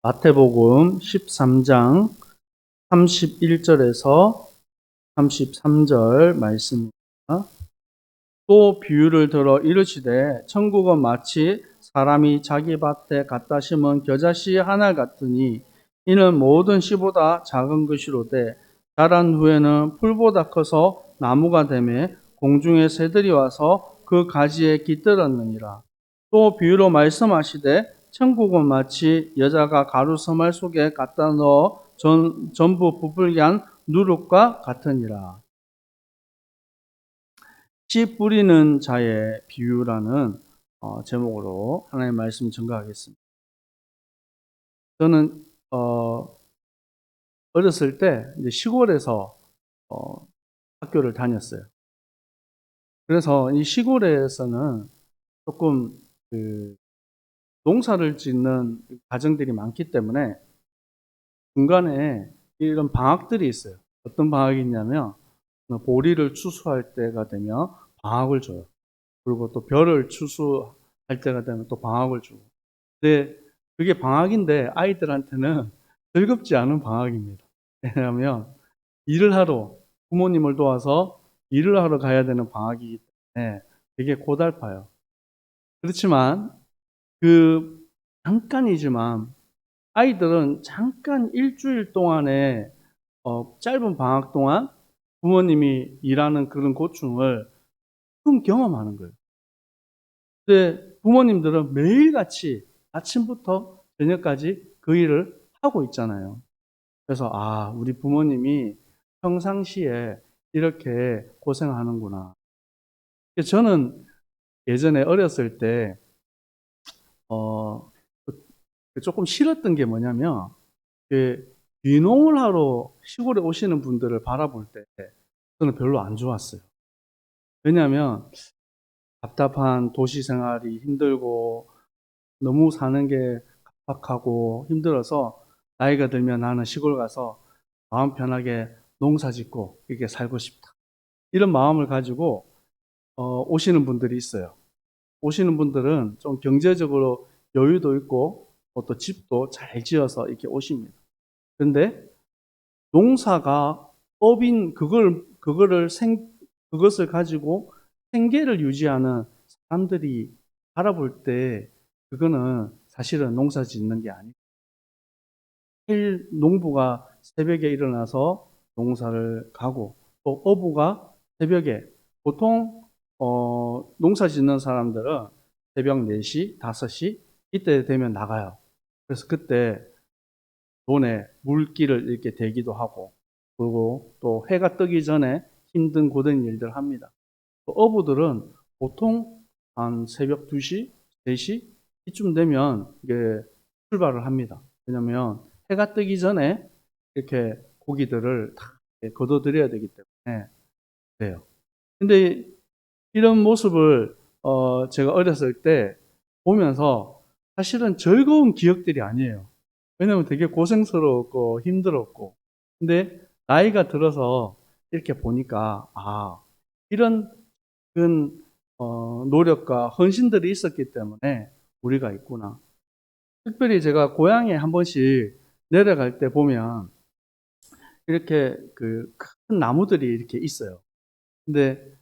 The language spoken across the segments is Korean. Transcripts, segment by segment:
마태복음 13장 31절에서 33절 말씀입니다. 또 비유를 들어 이르시되 천국은 마치 사람이 자기 밭에 갖다 심은 겨자씨 하나 같으니 이는 모든 씨보다 작은 것이로되 자란 후에는 풀보다 커서 나무가 되매 공중의 새들이 와서 그 가지에 깃들었느니라. 또 비유로 말씀하시되 천국은 마치 여자가 가루 서말 속에 갖다 넣어 전부 부풀게 한 누룩과 같으니라. 씨 뿌리는 자의 비유라는 제목으로 하나님의 말씀 증거하겠습니다. 저는 어렸을 때 이제 시골에서 학교를 다녔어요. 그래서 이 시골에서는 조금 그 농사를 짓는 가정들이 많기 때문에 중간에 이런 방학들이 있어요. 어떤 방학이 있냐면 보리를 추수할 때가 되면 방학을 줘요. 그리고 또 벼를 추수할 때가 되면 또 방학을 주고. 근데 그게 방학인데 아이들한테는 즐겁지 않은 방학입니다. 왜냐하면 일을 하러 부모님을 도와서 일을 하러 가야 되는 방학이기 때문에 되게 고달파요. 그렇지만 그 잠깐이지만 아이들은 잠깐 일주일 동안의 짧은 방학 동안 부모님이 일하는 그런 고충을 처음 경험하는 거예요. 근데 부모님들은 매일같이 아침부터 저녁까지 그 일을 하고 있잖아요. 그래서 우리 부모님이 평상시에 이렇게 고생하는구나. 저는 예전에 어렸을 때 어, 조금 싫었던 게 뭐냐면 귀농을 하러 시골에 오시는 분들을 바라볼 때 저는 별로 안 좋았어요. 왜냐하면 답답한 도시 생활이 힘들고 너무 사는 게 각박하고 힘들어서 나이가 들면 나는 시골 가서 마음 편하게 농사 짓고 이렇게 살고 싶다. 이런 마음을 가지고 오시는 분들이 있어요. 오시는 분들은 좀 경제적으로 여유도 있고 또 집도 잘 지어서 이렇게 오십니다. 그런데 농사가 업인 그것을 가지고 생계를 유지하는 사람들이 바라볼 때 그거는 사실은 농사 짓는 게 아니고 농부가 새벽에 일어나서 농사를 가고 또 어부가 새벽에 보통 농사 짓는 사람들은 새벽 4시, 5시 이때 되면 나가요. 그래서 그때 논에 물기를 이렇게 대기도 하고 그리고 또 해가 뜨기 전에 힘든 고된 일들 합니다. 또 어부들은 보통 한 새벽 2시, 3시 이쯤 되면 이게 출발을 합니다. 왜냐면 해가 뜨기 전에 이렇게 고기들을 다 걷어들여야 되기 때문에 그래요. 근데 이런 모습을 제가 어렸을 때 보면서 사실은 즐거운 기억들이 아니에요. 왜냐면 되게 고생스러웠고 힘들었고. 근데 나이가 들어서 이렇게 보니까 이런 큰 노력과 헌신들이 있었기 때문에 우리가 있구나. 특별히 제가 고향에 한 번씩 내려갈 때 보면 이렇게 그 큰 나무들이 이렇게 있어요. 근데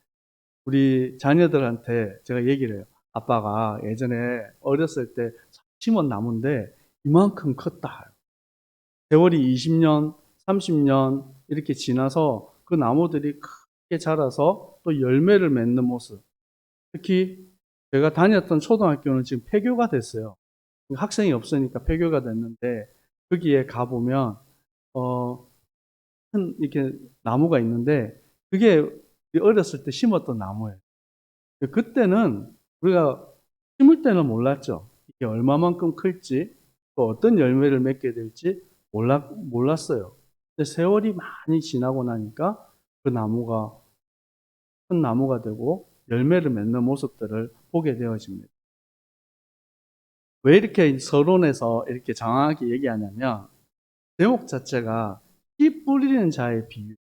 우리 자녀들한테 제가 얘기를 해요. 아빠가 예전에 어렸을 때 심은 나무인데 이만큼 컸다. 세월이 20년, 30년 이렇게 지나서 그 나무들이 크게 자라서 또 열매를 맺는 모습. 특히 제가 다녔던 초등학교는 지금 폐교가 됐어요. 학생이 없으니까 폐교가 됐는데 거기에 가보면 큰 이렇게 나무가 있는데 그게 어렸을 때 심었던 나무예요. 그때는 우리가 심을 때는 몰랐죠. 이게 얼마만큼 클지 또 어떤 열매를 맺게 될지 몰랐어요. 근데 세월이 많이 지나고 나니까 그 나무가 큰 나무가 되고 열매를 맺는 모습들을 보게 되어집니다. 왜 이렇게 서론에서 이렇게 장황하게 얘기하냐면 제목 자체가 씨 뿌리는 자의 비유.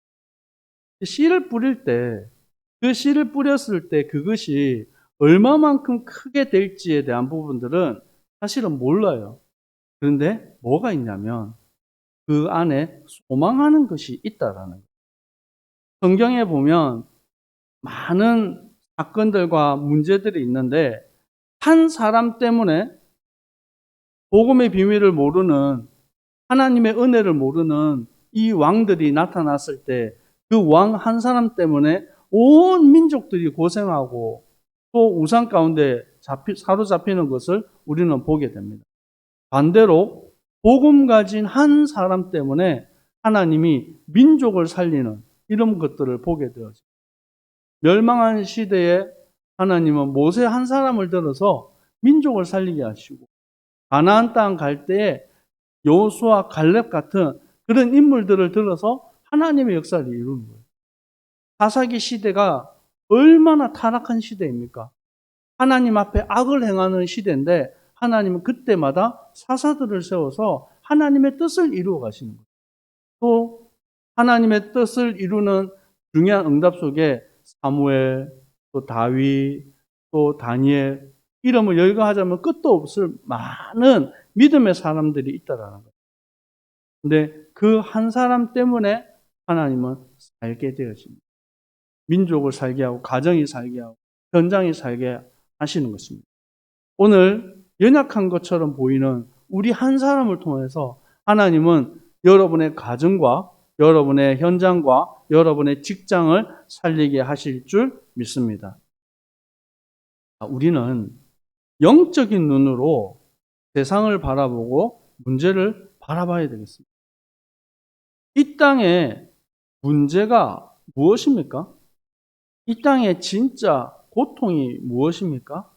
씨를 뿌릴 때 그 씨를 뿌렸을 때 그것이 얼마만큼 크게 될지에 대한 부분들은 사실은 몰라요. 그런데 뭐가 있냐면 그 안에 소망하는 것이 있다라는 거예요. 성경에 보면 많은 사건들과 문제들이 있는데 한 사람 때문에 복음의 비밀을 모르는, 하나님의 은혜를 모르는 이 왕들이 나타났을 때 그 왕 한 사람 때문에 온 민족들이 고생하고 또 우상 가운데 사로잡히는 것을 우리는 보게 됩니다. 반대로 복음 가진 한 사람 때문에 하나님이 민족을 살리는 이런 것들을 보게 되어집니다. 멸망한 시대에 하나님은 모세 한 사람을 들어서 민족을 살리게 하시고, 가나안 땅 갈 때에 여호수아, 갈렙 같은 그런 인물들을 들어서 하나님의 역사를 이루는 거예요. 사사기 시대가 얼마나 타락한 시대입니까? 하나님 앞에 악을 행하는 시대인데 하나님은 그때마다 사사들을 세워서 하나님의 뜻을 이루어 가시는 거예요. 또 하나님의 뜻을 이루는 중요한 응답 속에 사무엘, 또 다윗, 또 다니엘, 이름을 열거하자면 끝도 없을 많은 믿음의 사람들이 있다라는 거예요. 근데 그 한 사람 때문에 하나님은 살게 되어집니다. 민족을 살게 하고 가정이 살게 하고 현장이 살게 하시는 것입니다. 오늘 연약한 것처럼 보이는 우리 한 사람을 통해서 하나님은 여러분의 가정과 여러분의 현장과 여러분의 직장을 살리게 하실 줄 믿습니다. 우리는 영적인 눈으로 세상을 바라보고 문제를 바라봐야 되겠습니다. 이 땅의 문제가 무엇입니까? 이 땅의 진짜 고통이 무엇입니까?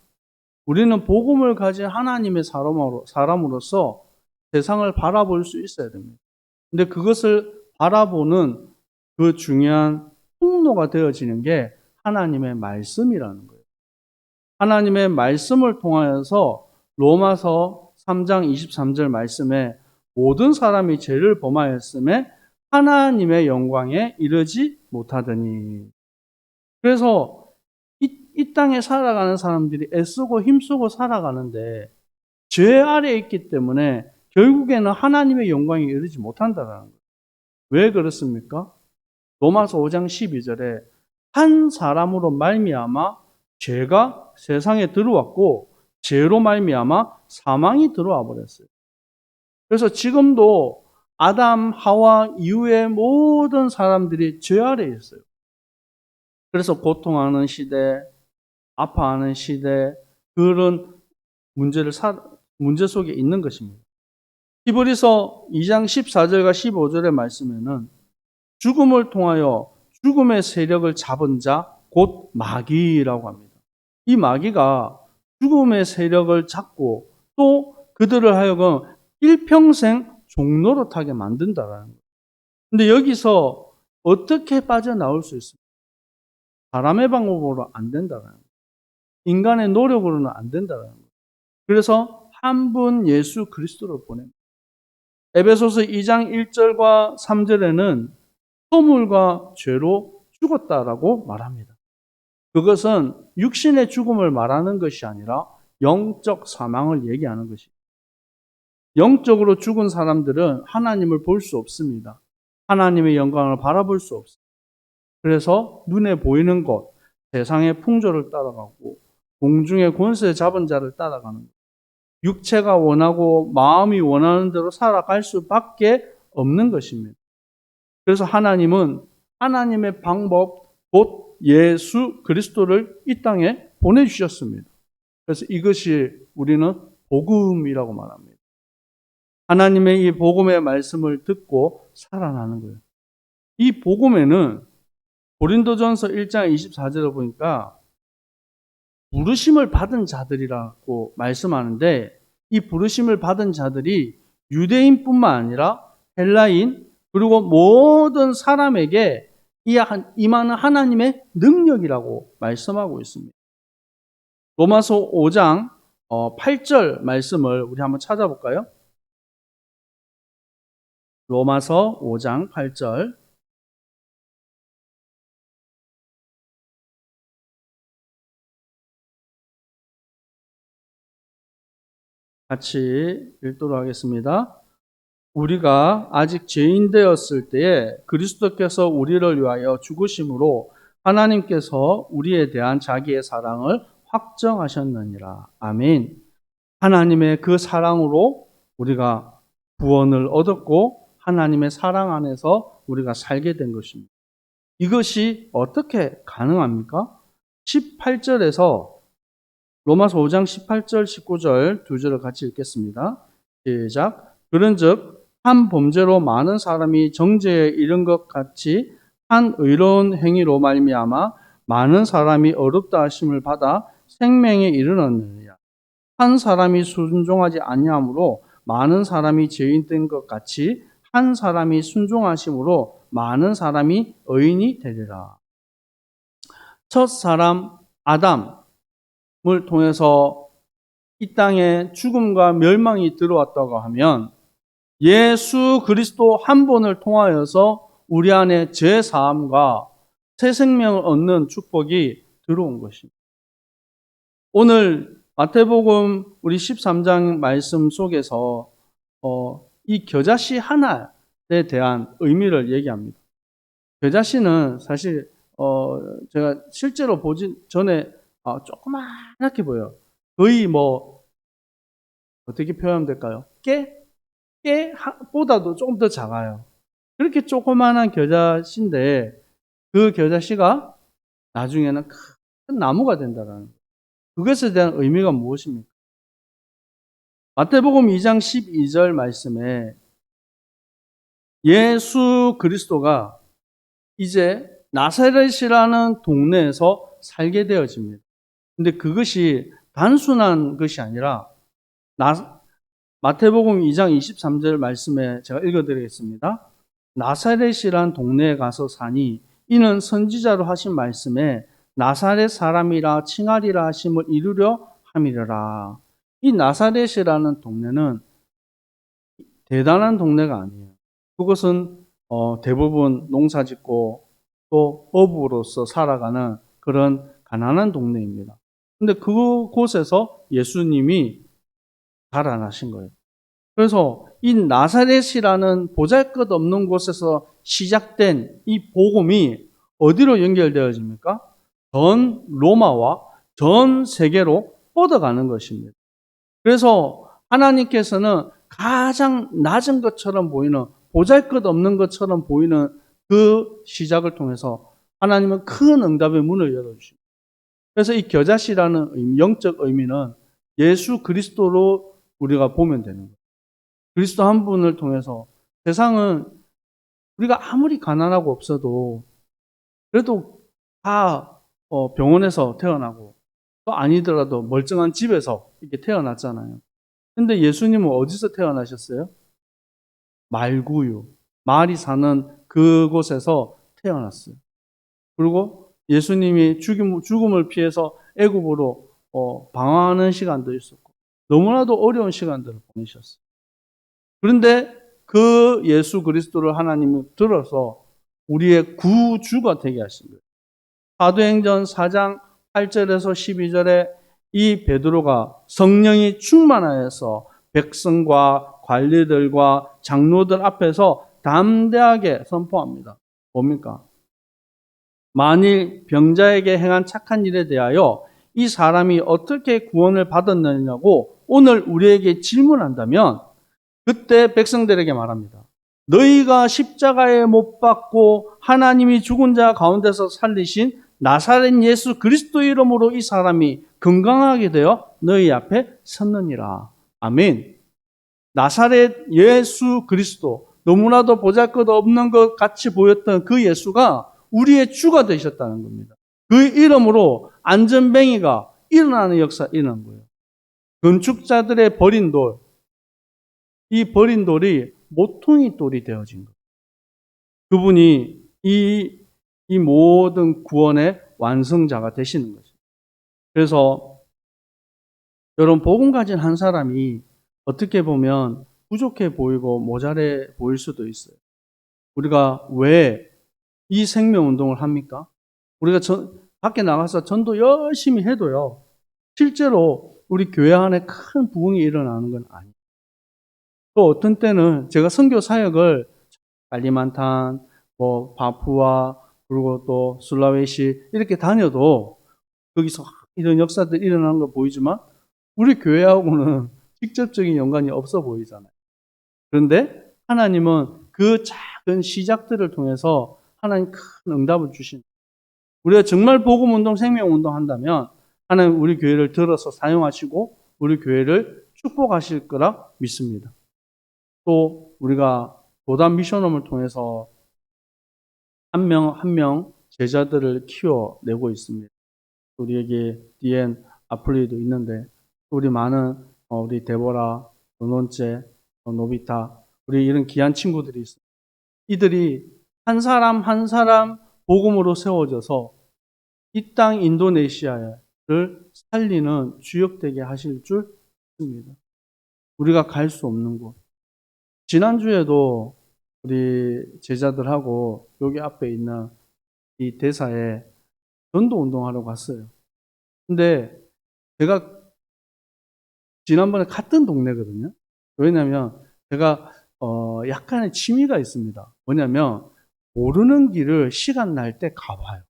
우리는 복음을 가진 하나님의 사람으로서 세상을 바라볼 수 있어야 됩니다. 근데 그것을 바라보는 그 중요한 통로가 되어지는 게 하나님의 말씀이라는 거예요. 하나님의 말씀을 통하여서 로마서 3장 23절 말씀에 모든 사람이 죄를 범하였음에 하나님의 영광에 이르지 못하더니. 그래서 이 땅에 살아가는 사람들이 애쓰고 힘쓰고 살아가는데 죄 아래에 있기 때문에 결국에는 하나님의 영광에 이르지 못한다는 거예요. 왜 그렇습니까? 로마서 5장 12절에 한 사람으로 말미암아 죄가 세상에 들어왔고 죄로 말미암아 사망이 들어와 버렸어요. 그래서 지금도 아담, 하와 이후의 모든 사람들이 죄 아래에 있어요. 그래서 고통하는 시대, 아파하는 시대, 그런 문제 속에 있는 것입니다. 히브리서 2장 14절과 15절의 말씀에는 죽음을 통하여 죽음의 세력을 잡은 자, 곧 마귀라고 합니다. 이 마귀가 죽음의 세력을 잡고 또 그들을 하여금 일평생 종노릇하게 만든다라는 거예요. 근데 여기서 어떻게 빠져나올 수 있습니까? 사람의 방법으로 안 된다는 거예요. 인간의 노력으로는 안 된다는 거예요. 그래서 한 분 예수 그리스도를 보냅니다. 에베소서 2장 1절과 3절에는 소물과 죄로 죽었다라고 말합니다. 그것은 육신의 죽음을 말하는 것이 아니라 영적 사망을 얘기하는 것입니다. 영적으로 죽은 사람들은 하나님을 볼 수 없습니다. 하나님의 영광을 바라볼 수 없습니다. 그래서 눈에 보이는 것, 세상의 풍조를 따라가고 공중의 권세 잡은 자를 따라가는 것. 육체가 원하고 마음이 원하는 대로 살아갈 수밖에 없는 것입니다. 그래서 하나님은 하나님의 방법, 곧 예수 그리스도를 이 땅에 보내주셨습니다. 그래서 이것이 우리는 복음이라고 말합니다. 하나님의 이 복음의 말씀을 듣고 살아나는 거예요. 이 복음에는 고린도전서 1장 24절을 보니까 부르심을 받은 자들이라고 말씀하는데 이 부르심을 받은 자들이 유대인뿐만 아니라 헬라인 그리고 모든 사람에게 임하는 하나님의 능력이라고 말씀하고 있습니다. 로마서 5장 8절 말씀을 우리 한번 찾아볼까요? 로마서 5장 8절 같이 읽도록 하겠습니다. 우리가 아직 죄인 되었을 때에 그리스도께서 우리를 위하여 죽으심으로 하나님께서 우리에 대한 자기의 사랑을 확정하셨느니라. 아멘. 하나님의 그 사랑으로 우리가 구원을 얻었고 하나님의 사랑 안에서 우리가 살게 된 것입니다. 이것이 어떻게 가능합니까? 18절에서 로마서 5장 18절, 19절 두 절을 같이 읽겠습니다. 시작. 그런즉 한 범죄로 많은 사람이 정죄에 이른 것 같이 한 의로운 행위로 말미암아 많은 사람이 어렵다 하심을 받아 생명에 이르렀느니라. 한 사람이 순종하지 아니함으로 많은 사람이 죄인 된 것 같이 한 사람이 순종하심으로 많은 사람이 의인이 되리라. 첫 사람 아담을 통해서 이 땅에 죽음과 멸망이 들어왔다고 하면 예수 그리스도 한 분을 통하여서 우리 안에 죄 사함과 새 생명을 얻는 축복이 들어온 것입니다. 오늘 마태복음 우리 13장 말씀 속에서 이 겨자씨 하나에 대한 의미를 얘기합니다. 겨자씨는 사실 제가 실제로 보진 전에 조그맣게 보여요. 거의 어떻게 표현하면 될까요? 깨보다도 조금 더 작아요. 그렇게 조그마한 겨자씨인데 그 겨자씨가 나중에는 큰 나무가 된다는 거예요. 그것에 대한 의미가 무엇입니까? 마태복음 2장 12절 말씀에 예수 그리스도가 이제 나사렛이라는 동네에서 살게 되어집니다. 근데 그것이 단순한 것이 아니라 마태복음 2장 23절 말씀에 제가 읽어드리겠습니다. 나사렛이란 동네에 가서 사니 이는 선지자로 하신 말씀에 나사렛 사람이라 칭하리라 하심을 이루려 함이라. 이 나사렛이라는 동네는 대단한 동네가 아니에요. 그것은 대부분 농사짓고 또 어부로서 살아가는 그런 가난한 동네입니다. 근데 그곳에서 예수님이 자라나신 거예요. 그래서 이 나사렛이라는 보잘것없는 곳에서 시작된 이 복음이 어디로 연결되어집니까? 전 로마와 전 세계로 뻗어가는 것입니다. 그래서 하나님께서는 가장 낮은 것처럼 보이는, 보잘것없는 것처럼 보이는 그 시작을 통해서 하나님은 큰 응답의 문을 열어주십니다. 그래서 이 겨자씨라는 영적 의미는 예수 그리스도로 우리가 보면 되는 거예요. 그리스도 한 분을 통해서 세상은 우리가 아무리 가난하고 없어도 그래도 다 병원에서 태어나고 또 아니더라도 멀쩡한 집에서 이렇게 태어났잖아요. 근데 예수님은 어디서 태어나셨어요? 말구유, 말이 사는 그곳에서 태어났어요. 그리고 예수님이 죽음을 피해서 애굽으로 방황하는 시간도 있었고 너무나도 어려운 시간들을 보내셨어요. 그런데 그 예수 그리스도를 하나님이 들어서 우리의 구주가 되게 하신 거예요. 사도행전 4장 8절에서 12절에 이 베드로가 성령이 충만하여서 백성과 관리들과 장로들 앞에서 담대하게 선포합니다. 뭡니까? 만일 병자에게 행한 착한 일에 대하여 이 사람이 어떻게 구원을 받았느냐고 오늘 우리에게 질문한다면 그때 백성들에게 말합니다. 너희가 십자가에 못 박고 하나님이 죽은 자 가운데서 살리신 나사렛 예수 그리스도 이름으로 이 사람이 건강하게 되어 너희 앞에 섰느니라. 아멘. 나사렛 예수 그리스도, 너무나도 보잘것없는 것 같이 보였던 그 예수가 우리의 주가 되셨다는 겁니다. 그 이름으로 안전뱅이가 일어나는 역사가 일어난 거예요. 건축자들의 버린 돌, 이 버린 돌이 모퉁이 돌이 되어진 거예요. 그분이 이 모든 구원의 완성자가 되시는 거죠. 그래서 여러분, 복음 가진 한 사람이 어떻게 보면 부족해 보이고 모자래 보일 수도 있어요. 우리가 왜 이 생명운동을 합니까? 우리가 밖에 나가서 전도 열심히 해도요, 실제로 우리 교회 안에 큰 부흥이 일어나는 건 아니에요. 또 어떤 때는 제가 선교 사역을 칼리만탄, 바푸아, 그리고 또 술라웨시 이렇게 다녀도 거기서 이런 역사들 일어나는 거 보이지만 우리 교회하고는 직접적인 연관이 없어 보이잖아요. 그런데 하나님은 그 작은 시작들을 통해서 하나님 큰 응답을 주신. 우리가 정말 복음운동, 생명운동 한다면 하나님 우리 교회를 들어서 사용하시고 우리 교회를 축복하실 거라 믿습니다. 또 우리가 도단 미션홈을 통해서 한 명 한 명 제자들을 키워내고 있습니다. 우리에게 디엔 아플리도 있는데 우리 많은 우리 데보라, 노논체, 노비타 우리 이런 귀한 친구들이 있어요. 이들이 한 사람 한 사람 복음으로 세워져서 이 땅 인도네시아를 살리는 주역되게 하실 줄 믿습니다. 우리가 갈 수 없는 곳. 지난주에도 우리 제자들하고 여기 앞에 있는 이 대사에 전도 운동하러 갔어요. 근데 제가 지난번에 갔던 동네거든요. 왜냐면 제가 약간의 취미가 있습니다. 뭐냐면 모르는 길을 시간 날 때 가봐요.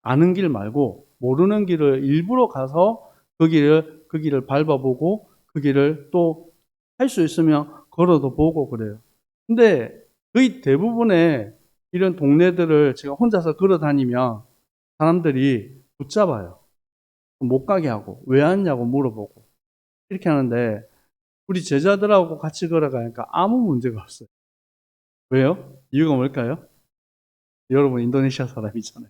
아는 길 말고 모르는 길을 일부러 가서 그 길을 밟아보고 그 길을 또 할 수 있으면 걸어도 보고 그래요. 근데 거의 대부분의 이런 동네들을 제가 혼자서 걸어 다니면 사람들이 붙잡아요. 못 가게 하고 왜 왔냐고 물어보고 이렇게 하는데 우리 제자들하고 같이 걸어가니까 아무 문제가 없어요. 왜요? 이유가 뭘까요? 여러분 인도네시아 사람이잖아요.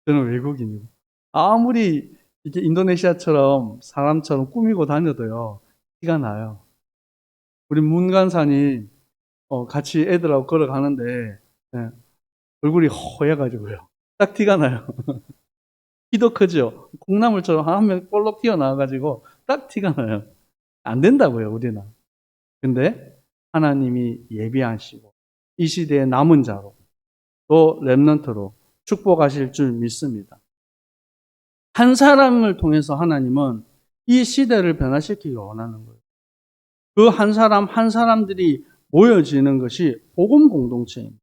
저는 외국인이고 아무리 이게 인도네시아처럼 사람처럼 꾸미고 다녀도요 티가 나요. 우리 문간사님 같이 애들하고 걸어가는데 예, 얼굴이 허해가지고요. 딱 티가 나요. 키도 크죠. 콩나물처럼 한 명 볼록 튀어나와가지고 딱 티가 나요. 안 된다고요, 우리는. 근데 하나님이 예비하시고 이 시대의 남은 자로 또 렘넌트로 축복하실 줄 믿습니다. 한 사람을 통해서 하나님은 이 시대를 변화시키기 원하는 거예요. 그 한 사람 한 사람들이 모여지는 것이 복음 공동체입니다.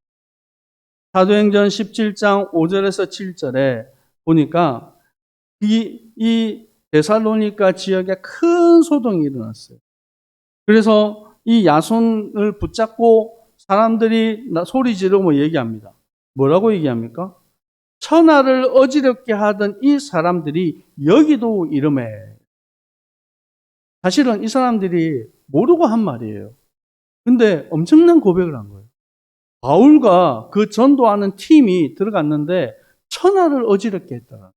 사도행전 17장 5절에서 7절에 보니까 이 데살로니가 지역에 큰 소동이 일어났어요. 그래서 이 야손을 붙잡고 사람들이 소리 지르고 얘기합니다. 뭐라고 얘기합니까? 천하를 어지럽게 하던 이 사람들이 여기도 이름에. 사실은 이 사람들이 모르고 한 말이에요. 근데 엄청난 고백을 한 거예요. 바울과 그 전도하는 팀이 들어갔는데 천하를 어지럽게 했다.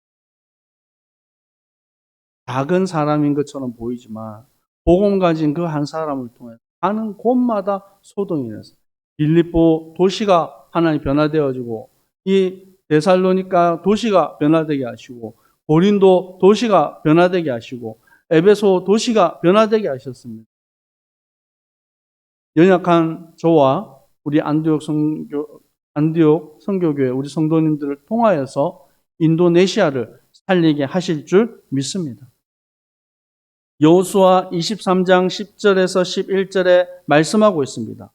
작은 사람인 것처럼 보이지만 복음 가진 그 한 사람을 통해 가는 곳마다 소동이 났어요. 빌립보 도시가 하나님 변화되어지고 이 데살로니가 도시가 변화되게 하시고 고린도 도시가 변화되게 하시고 에베소 도시가 변화되게 하셨습니다. 연약한 저와 우리 안디옥 선교교회 우리 성도님들을 통하여서 인도네시아를 살리게 하실 줄 믿습니다. 여호수아 23장 10절에서 11절에 말씀하고 있습니다.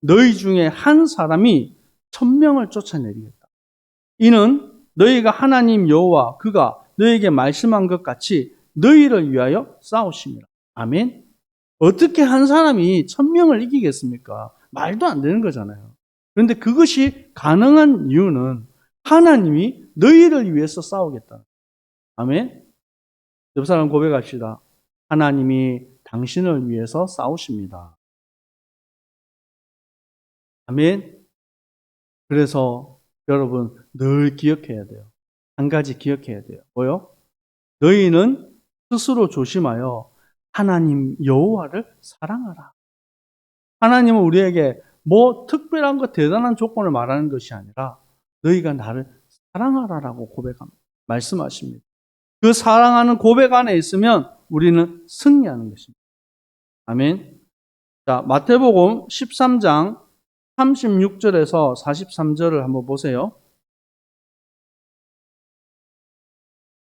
너희 중에 한 사람이 1000명을 쫓아내리겠다. 이는 너희가 하나님 여호와 그가 너희에게 말씀한 것 같이 너희를 위하여 싸우심이라. 아멘. 어떻게 한 사람이 1000명을 이기겠습니까? 말도 안 되는 거잖아요. 그런데 그것이 가능한 이유는 하나님이 너희를 위해서 싸우겠다. 아멘. 옆 사람 고백합시다. 하나님이 당신을 위해서 싸우십니다. 아멘. 그래서 여러분 늘 기억해야 돼요. 한 가지 기억해야 돼요. 뭐요? 너희는 스스로 조심하여 하나님 여호와를 사랑하라. 하나님은 우리에게 뭐 특별한 것 대단한 조건을 말하는 것이 아니라 너희가 나를 사랑하라라고 고백합니다. 말씀하십니다. 그 사랑하는 고백 안에 있으면 우리는 승리하는 것입니다. 아멘. 자, 마태복음 13장 36절에서 43절을 한번 보세요.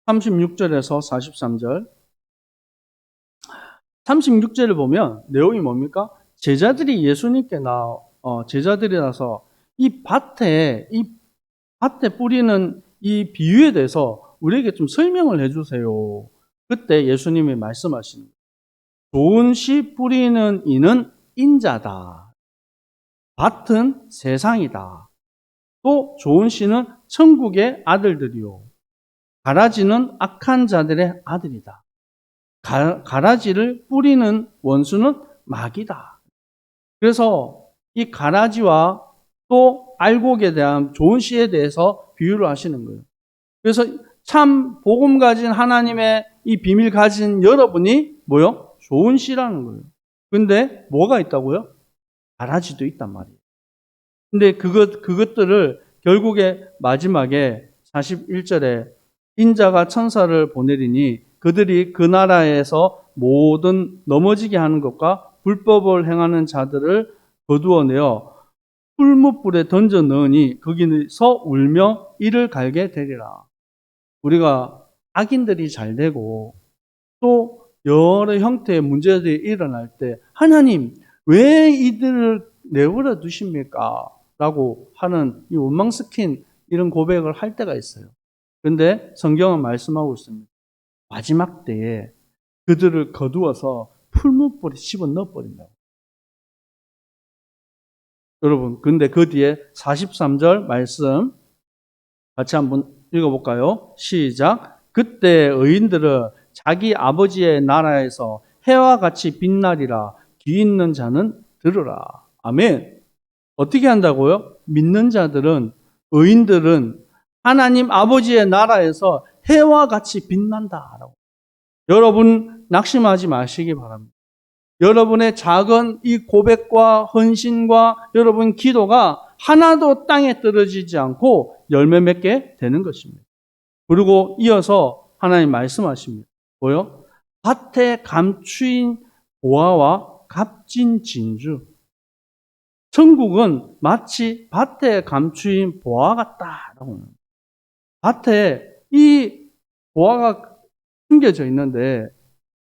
36절에서 43절. 36절을 보면 내용이 뭡니까? 제자들이 예수님께 제자들이라서 이 밭에 뿌리는 이 비유에 대해서 우리에게 좀 설명을 해주세요. 그때 예수님이 말씀하시는 거예요. 좋은 씨 뿌리는 이는 인자다. 밭은 세상이다. 또 좋은 씨는 천국의 아들들이요. 가라지는 악한 자들의 아들이다. 가라지를 뿌리는 원수는 마귀다. 그래서 이 가라지와 또 알곡에 대한 좋은 씨에 대해서 비유를 하시는 거예요. 그래서 참 복음 가진 하나님의 이 비밀 가진 여러분이 뭐요? 좋은 씨라는 거예요. 근데 뭐가 있다고요? 가라지도 있단 말이에요. 근데 그것들을 결국에 마지막에 41절에 인자가 천사를 보내리니 그들이 그 나라에서 모든 넘어지게 하는 것과 불법을 행하는 자들을 거두어내어 풀무불에 던져 넣으니 거기서 울며 이를 갈게 되리라. 우리가 악인들이 잘 되고 또 여러 형태의 문제들이 일어날 때 하나님 왜 이들을 내버려 두십니까? 라고 하는 이 원망스킨 이런 고백을 할 때가 있어요. 그런데 성경은 말씀하고 있습니다. 마지막 때에 그들을 거두어서 풀무불에 집어넣어 버린다고. 여러분, 근데 그 뒤에 43절 말씀 같이 한번 읽어볼까요? 시작. 그때 의인들은 자기 아버지의 나라에서 해와 같이 빛나리라. 귀 있는 자는 들으라. 아멘. 어떻게 한다고요? 믿는 자들은, 의인들은 하나님 아버지의 나라에서 해와 같이 빛난다라고. 여러분 낙심하지 마시기 바랍니다. 여러분의 작은 이 고백과 헌신과 여러분 기도가 하나도 땅에 떨어지지 않고 열매 맺게 되는 것입니다. 그리고 이어서 하나님 말씀하십니다. 뭐요? 밭에 감추인 보화와 값진 진주. 천국은 마치 밭에 감추인 보화 같다라고. 밭에 이 보화가 숨겨져 있는데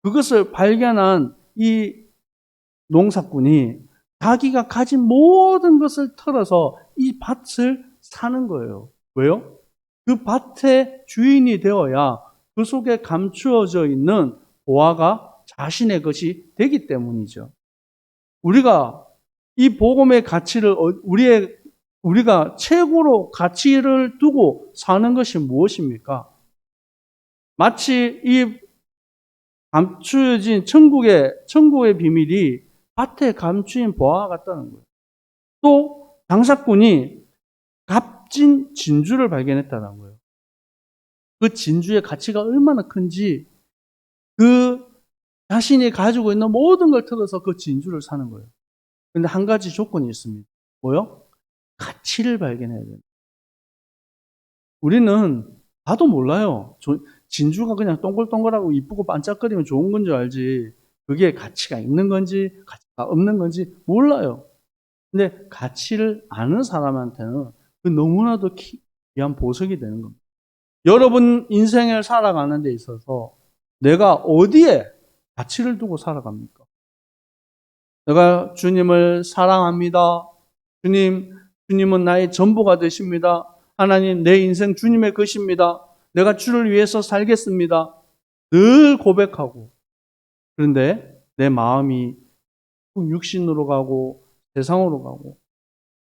그것을 발견한 이 농사꾼이 자기가 가진 모든 것을 털어서 이 밭을 사는 거예요. 왜요? 그 밭의 주인이 되어야 그 속에 감추어져 있는 보화가 자신의 것이 되기 때문이죠. 우리가 이 복음의 가치를 우리가 최고로 가치를 두고 사는 것이 무엇입니까? 마치 이 감추어진 천국의 비밀이 밭에 감추인 보화와 같다는 거예요. 또 장사꾼이 값진 진주를 발견했다는 거예요. 그 진주의 가치가 얼마나 큰지 그 자신이 가지고 있는 모든 걸 털어서 그 진주를 사는 거예요. 그런데 한 가지 조건이 있습니다. 뭐요? 가치를 발견해야 돼요. 우리는 봐도 몰라요. 진주가 그냥 동글동글하고 이쁘고 반짝거리면 좋은 건 줄 알지. 그게 가치가 있는 건지 가치가 없는 건지 몰라요. 근데 가치를 아는 사람한테는 그 너무나도 귀한 보석이 되는 겁니다. 여러분 인생을 살아가는 데 있어서 내가 어디에 가치를 두고 살아갑니까? 내가 주님을 사랑합니다. 주님은 나의 전부가 되십니다. 하나님, 내 인생 주님의 것입니다. 내가 주를 위해서 살겠습니다. 늘 고백하고. 그런데 내 마음이 육신으로 가고 세상으로 가고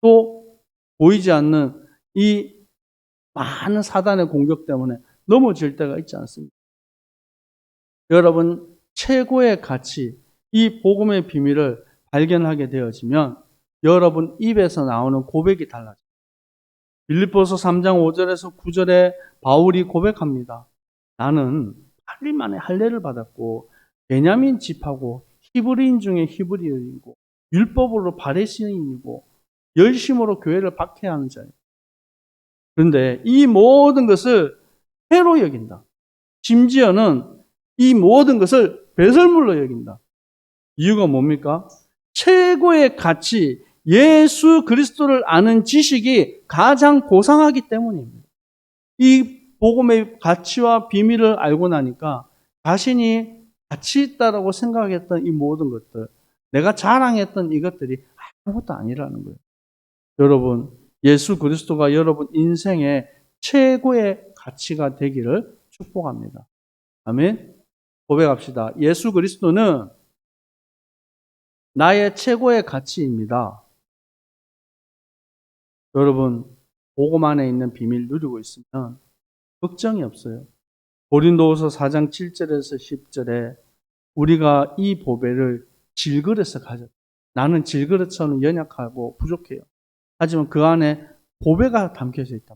또 보이지 않는 이 많은 사단의 공격 때문에 넘어질 때가 있지 않습니까? 여러분, 최고의 가치, 이 복음의 비밀을 발견하게 되어지면 여러분 입에서 나오는 고백이 달라져요. 빌립보서 3장 5절에서 9절에 바울이 고백합니다. 나는 8일 만에 할례를 받았고 베냐민 집하고 히브리인 중에 히브리인이고 율법으로 바리새인이고 열심으로 교회를 박해하는 자예요. 그런데 이 모든 것을 해로 여긴다. 심지어는 이 모든 것을 배설물로 여긴다. 이유가 뭡니까? 최고의 가치, 예수 그리스도를 아는 지식이 가장 고상하기 때문입니다. 이 복음의 가치와 비밀을 알고 나니까 자신이 가치 있다라고 생각했던 이 모든 것들, 내가 자랑했던 이것들이 아무것도 아니라는 거예요. 여러분, 예수 그리스도가 여러분 인생의 최고의 가치가 되기를 축복합니다. 아멘. 고백합시다. 예수 그리스도는 나의 최고의 가치입니다. 여러분, 복음 안에 있는 비밀 누리고 있으면 걱정이 없어요. 고린도후서 4장 7절에서 10절에 우리가 이 보배를 질그릇에 가졌다. 나는 질그릇처럼 연약하고 부족해요. 하지만 그 안에 보배가 담겨져 있다.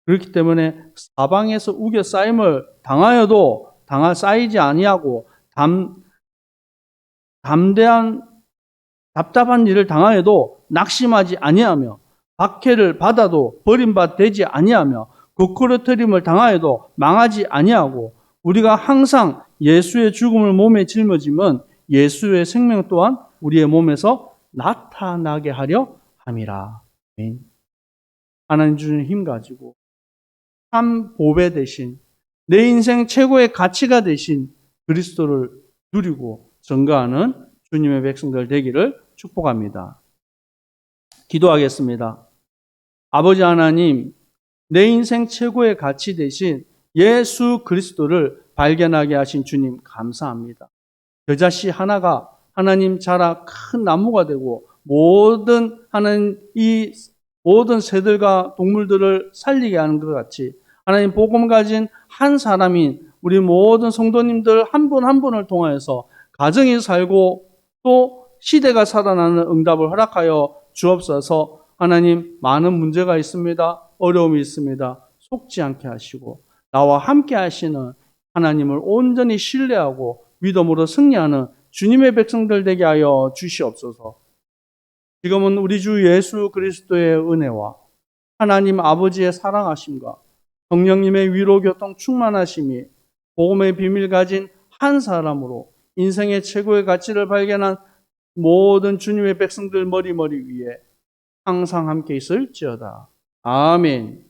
그렇기 때문에 사방에서 우겨 쌓임을 당하여도 쌓이지 아니하고 답답한 일을 당하여도 낙심하지 아니하며 박해를 받아도 버림받지 아니하며 거꾸러뜨림을 당하여도 망하지 아니하고 우리가 항상 예수의 죽음을 몸에 짊어지면 예수의 생명 또한 우리의 몸에서 나타나게 하려 함이라. 하나님 주신 힘 가지고 참 보배 대신 내 인생 최고의 가치가 되신 그리스도를 누리고 증거하는 주님의 백성들 되기를 축복합니다. 기도하겠습니다. 아버지 하나님, 내 인생 최고의 가치 되신 예수 그리스도를 발견하게 하신 주님 감사합니다. 겨자씨 하나가 하나님 자라 큰 나무가 되고 모든 새들과 동물들을 살리게 하는 것 같이 하나님 복음 가진 한 사람인 우리 모든 성도님들 한 분 한 분을 통하여서 가정이 살고 또 시대가 살아나는 응답을 허락하여 주옵소서. 하나님 많은 문제가 있습니다. 어려움이 있습니다. 속지 않게 하시고 나와 함께 하시는 하나님을 온전히 신뢰하고 믿음으로 승리하는 주님의 백성들 되게 하여 주시옵소서. 지금은 우리 주 예수 그리스도의 은혜와 하나님 아버지의 사랑하심과 성령님의 위로 교통 충만하심이 복음의 비밀 가진 한 사람으로 인생의 최고의 가치를 발견한 모든 주님의 백성들 머리 위에 항상 함께 있을지어다. 아멘.